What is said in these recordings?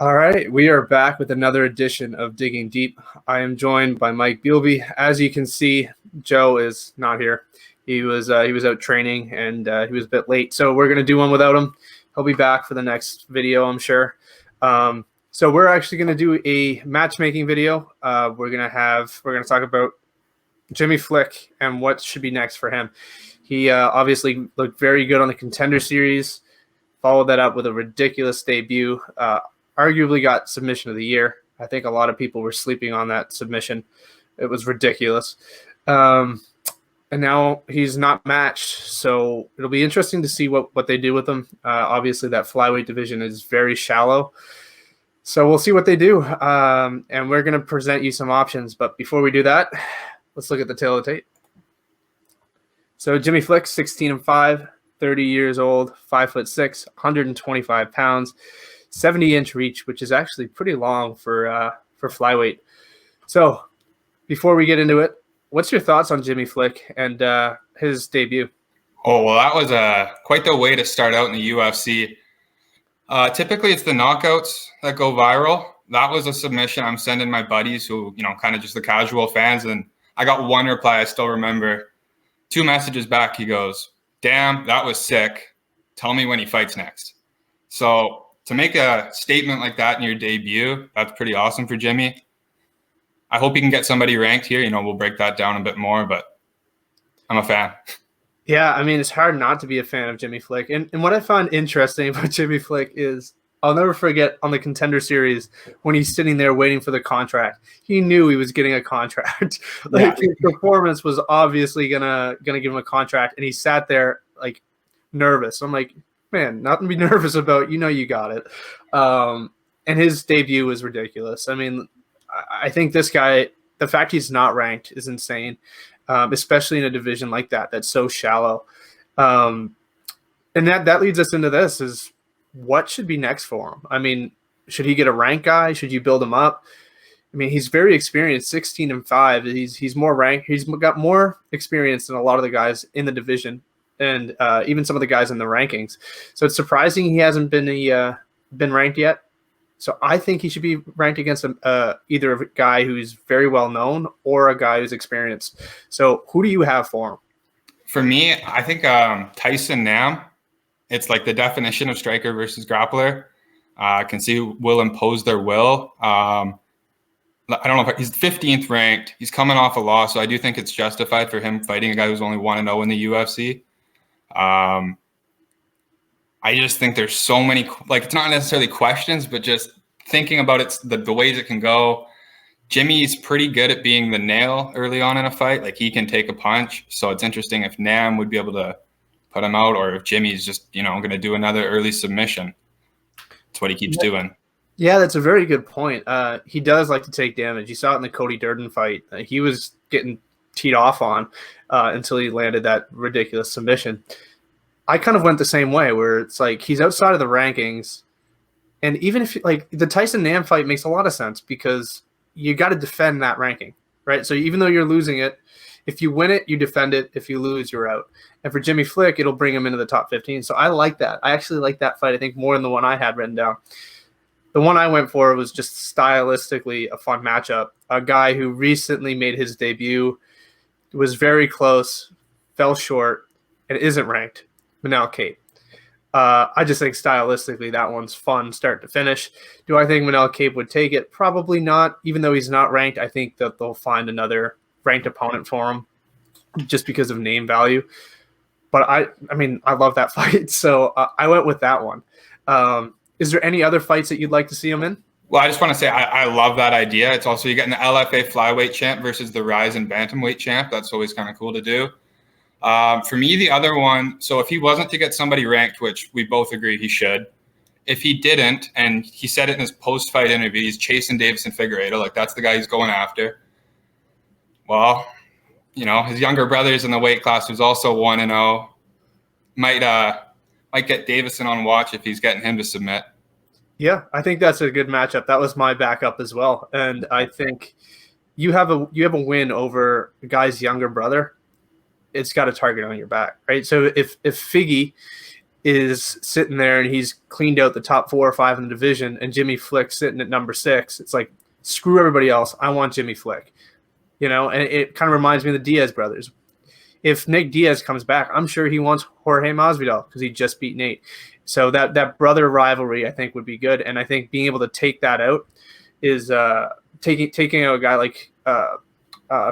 All right, we are back with another edition of Digging Deep. I am joined by Mike Bealby. As you can see, Joe is not here. He was out training and he was a bit late, so we're gonna do one without him. He'll be back for the next video, I'm sure. So we're actually gonna do a matchmaking video. We're gonna talk about Jimmy Flick and what should be next for him. He obviously looked very good on the Contender Series. Followed that up with a ridiculous debut. Arguably got submission of the year. I think a lot of people were sleeping on that submission. It was ridiculous. And now he's not matched. So it'll be interesting to see what they do with him. Obviously, that flyweight division is very shallow. So we'll see what they do. And we're going to present you some options. But before we do that, let's look at the tail of the tape. So Jimmy Flick, 16-5, 30 years old, 5'6", 125 pounds. 70-inch reach, which is actually pretty long for flyweight. So before we get into it, what's your thoughts on Jimmy Flick and his debut? Oh, well, that was quite the way to start out in the UFC. Typically, it's the knockouts that go viral. That was a submission I'm sending my buddies who, kind of just the casual fans. And I got one reply I still remember. 2 messages back, he goes, "Damn, that was sick. Tell me when he fights next." So to make a statement like that in your debut, that's pretty awesome for Jimmy. I hope he can get somebody ranked here. We'll break that down a bit more, but I'm a fan. Yeah, I mean, it's hard not to be a fan of Jimmy Flick. And what I find interesting about Jimmy Flick is I'll never forget on the Contender Series when he's sitting there waiting for the contract. He knew he was getting a contract. His performance was obviously gonna give him a contract, and he sat there like nervous. I'm like, man, nothing to be nervous about. You got it. And his debut was ridiculous. I mean, I think this guy, the fact he's not ranked is insane, especially in a division like that that's so shallow. And that leads us into this is what should be next for him? I mean, should he get a rank guy? Should you build him up? I mean, he's very experienced, 16-5. He's more ranked. He's got more experience than a lot of the guys in the division, and even some of the guys in the rankings. So it's surprising he hasn't been ranked yet. So I think he should be ranked against either a guy who's very well known or a guy who's experienced. So who do you have for him? For me, I think Tyson Nam. It's like the definition of striker versus grappler. I can see who will impose their will. I don't know if he's 15th ranked. He's coming off a loss, so I do think it's justified for him fighting a guy who's only 1-0 in the UFC. I just think there's so many, it's not necessarily questions, but just thinking about it, the ways it can go. Jimmy's pretty good at being the nail early on in a fight. Like, he can take a punch. So it's interesting if Nam would be able to put him out, or if Jimmy's just, going to do another early submission. That's what he keeps doing. Yeah, that's a very good point. He does like to take damage. You saw it in the Cody Durden fight. He was getting teed off on until he landed that ridiculous submission. I kind of went the same way, where it's like he's outside of the rankings. And even if the Tyson Nam fight makes a lot of sense because you got to defend that ranking, right? So even though you're losing it, if you win it, you defend it. If you lose, you're out. And for Jimmy Flick, it'll bring him into the top 15. So I like that. I actually like that fight, I think, more than the one I had written down. The one I went for was just stylistically a fun matchup. A guy who recently made his debut, was very close, fell short, and isn't ranked. Manel Kape. I just think stylistically that one's fun start to finish. Do I think Manel Kape would take it? Probably not. Even though he's not ranked, I think that they'll find another ranked opponent for him just because of name value. But I mean, I love that fight, so I went with that one. Is there any other fights that you'd like to see him in? Well, I just want to say I love that idea. It's also, you're getting the LFA flyweight champ versus the Rizin bantamweight champ. That's always kind of cool to do. For me, the other one, so if he wasn't to get somebody ranked, which we both agree he should, if he didn't, and he said it in his post-fight interview, he's chasing Davison Figueiredo, that's the guy he's going after. Well, his younger brother's in the weight class who's also 1-0. Might get Davison on watch if he's getting him to submit. Yeah, I think that's a good matchup. That was my backup as well. And I think you have a win over a guy's younger brother. It's got a target on your back, right? So if Figgy is sitting there and he's cleaned out the top 4 or 5 in the division, and Jimmy Flick sitting at number 6. It's like, screw everybody else. I want Jimmy Flick. You know, and it kind of reminds me of the Diaz brothers. If Nick Diaz comes back, I'm sure he wants Jorge Masvidal because he just beat Nate. So that brother rivalry, I think, would be good. And I think being able to take that out is taking out a guy like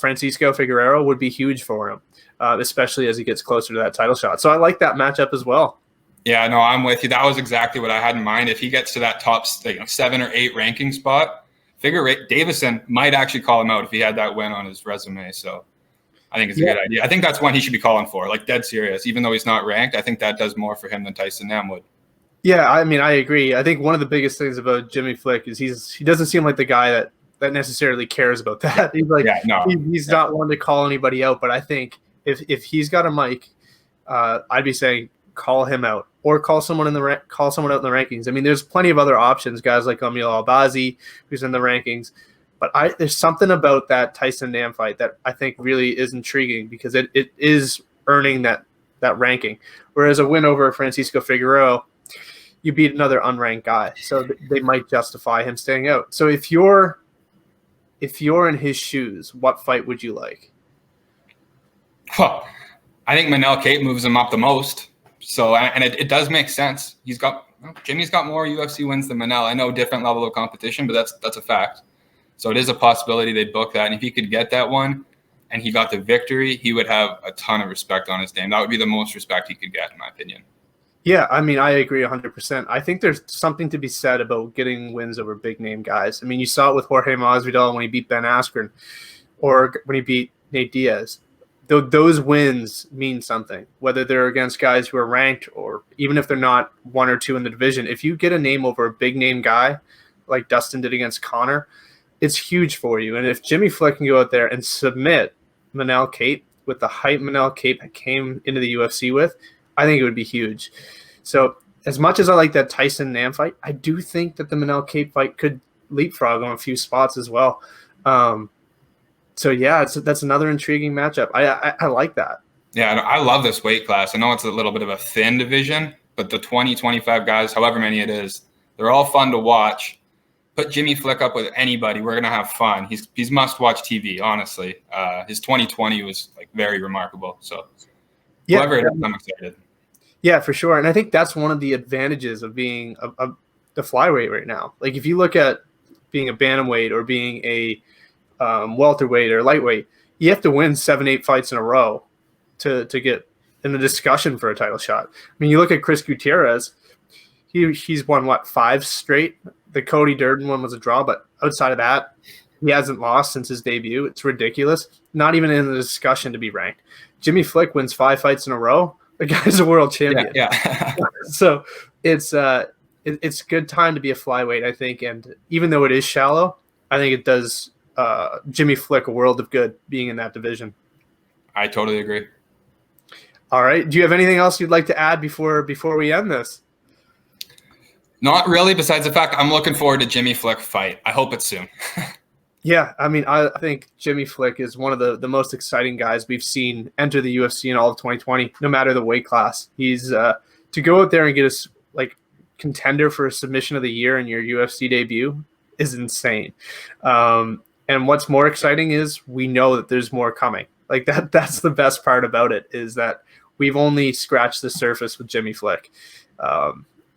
Francisco Figueroa would be huge for him, especially as he gets closer to that title shot. So I like that matchup as well. Yeah, no, I'm with you. That was exactly what I had in mind. If he gets to that top 7 or 8 ranking spot, Davison might actually call him out if he had that win on his resume. So I think it's a good idea. I think that's one he should be calling for, like dead serious. Even though he's not ranked, I think that does more for him than Tyson Nam would. Yeah, I mean, I agree. I think one of the biggest things about Jimmy Flick is he doesn't seem like the guy that necessarily cares about that. He's like, he's not one to call anybody out. But I think if he's got a mic, I'd be saying call him out or call someone out in the rankings. I mean, there's plenty of other options, guys like Amil Albazi, who's in the rankings. But there's something about that Tyson Nam fight that I think really is intriguing because it is earning that ranking. Whereas a win over Francisco Figueroa, you beat another unranked guy, so they might justify him staying out. So if you're in his shoes, what fight would you like? Well, I think Manel Kape moves him up the most. So, and it does make sense. Jimmy's got more UFC wins than Manel. I know different level of competition, but that's a fact. So it is a possibility they'd book that. And if he could get that one and he got the victory, he would have a ton of respect on his name. That would be the most respect he could get, in my opinion. Yeah, I mean, I agree 100%. I think there's something to be said about getting wins over big-name guys. I mean, you saw it with Jorge Masvidal when he beat Ben Askren or when he beat Nate Diaz. Those wins mean something, whether they're against guys who are ranked or even if they're not 1 or 2 in the division. If you get a name over a big-name guy like Dustin did against Conor, it's huge for you. And if Jimmy Flick can go out there and submit Manel Kape with the hype Manel Kape came into the UFC with, I think it would be huge. So as much as I like that Tyson Nam fight, I do think that the Manel Kape fight could leapfrog on a few spots as well. So yeah, that's another intriguing matchup. I like that. Yeah, I love this weight class. I know it's a little bit of a thin division, but the 20, 25 guys, however many it is, they're all fun to watch. Put Jimmy Flick up with anybody, we're gonna have fun. He's must-watch TV, honestly. His 2020 was like very remarkable. So whoever it is, I'm excited. Yeah, for sure. And I think that's one of the advantages of being the flyweight right now. Like if you look at being a bantamweight or being a welterweight or lightweight, you have to win 7-8 fights in a row to get in the discussion for a title shot. I mean, you look at Chris Gutierrez, he's won 5 straight. The Cody Durden one was a draw, but outside of that, he hasn't lost since his debut. It's ridiculous. Not even in the discussion to be ranked. Jimmy Flick wins 5 fights in a row. The guy's a world champion. Yeah. So it's a good time to be a flyweight, I think. And even though it is shallow, I think it does Jimmy Flick a world of good being in that division. I totally agree. All right. Do you have anything else you'd like to add before we end this? Not really, besides the fact I'm looking forward to Jimmy Flick fight. I hope it's soon. Yeah, I mean, I think Jimmy Flick is one of the most exciting guys we've seen enter the UFC in all of 2020, no matter the weight class. He's to go out there and get us like contender for a submission of the year in your UFC debut is insane. And what's more exciting is we know that there's more coming. Like that's the best part about it, is that we've only scratched the surface with Jimmy Flick.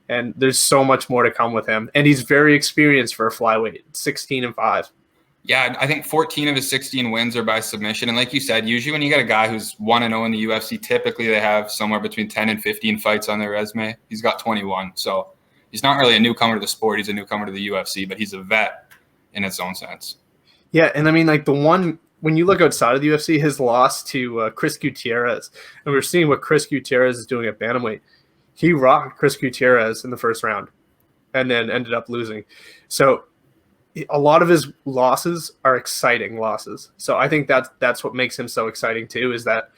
And there's so much more to come with him. And he's very experienced for a flyweight, 16-5. Yeah, I think 14 of his 16 wins are by submission. And like you said, usually when you get a guy who's 1-0 in the UFC, typically they have somewhere between 10 and 15 fights on their resume. He's got 21. So he's not really a newcomer to the sport. He's a newcomer to the UFC, but he's a vet in its own sense. Yeah, and I mean, like when you look outside of the UFC, his loss to Chris Gutierrez, and we're seeing what Chris Gutierrez is doing at bantamweight. He rocked Chris Gutierrez in the first round and then ended up losing. So a lot of his losses are exciting losses. So I think that's what makes him so exciting too, is that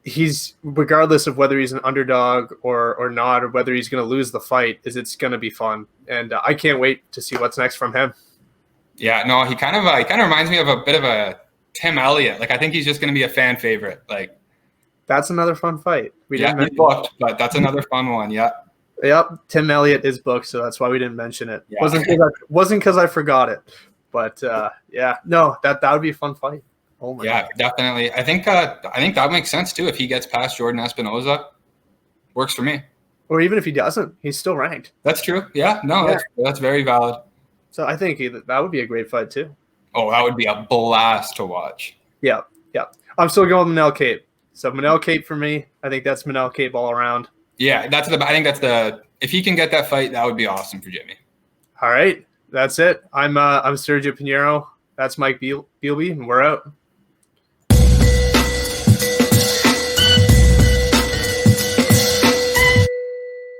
he's, regardless of whether he's an underdog or not, or whether he's going to lose the fight, it's going to be fun. And I can't wait to see what's next from him. Yeah, no, he kind of reminds me of a bit of a Tim Elliott. Like, I think he's just going to be a fan favorite. Like, That's another fun fight. We Yeah, didn't he's mention. booked, but that's another fun one. Yeah. Yep, Tim Elliott is booked, so that's why we didn't mention it. Yeah. Wasn't because I forgot it, but yeah, no, that would be a fun fight. Oh my Yeah, God. definitely. I think that makes sense too. If he gets past Jordan Espinoza, works for me. Or even if he doesn't, he's still ranked. That's true. Yeah, no, Yeah. that's very valid. So I think that would be a great fight too. Oh, that would be a blast to watch. Yeah, yeah. I'm still going Manel Cape. So Manel Cape for me. I think that's Manel Cape all around. Yeah, I think that's if he can get that fight, that would be awesome for Jimmy. All right, that's it. I'm Sergio Pinheiro. That's Mike Bealby, and we're out.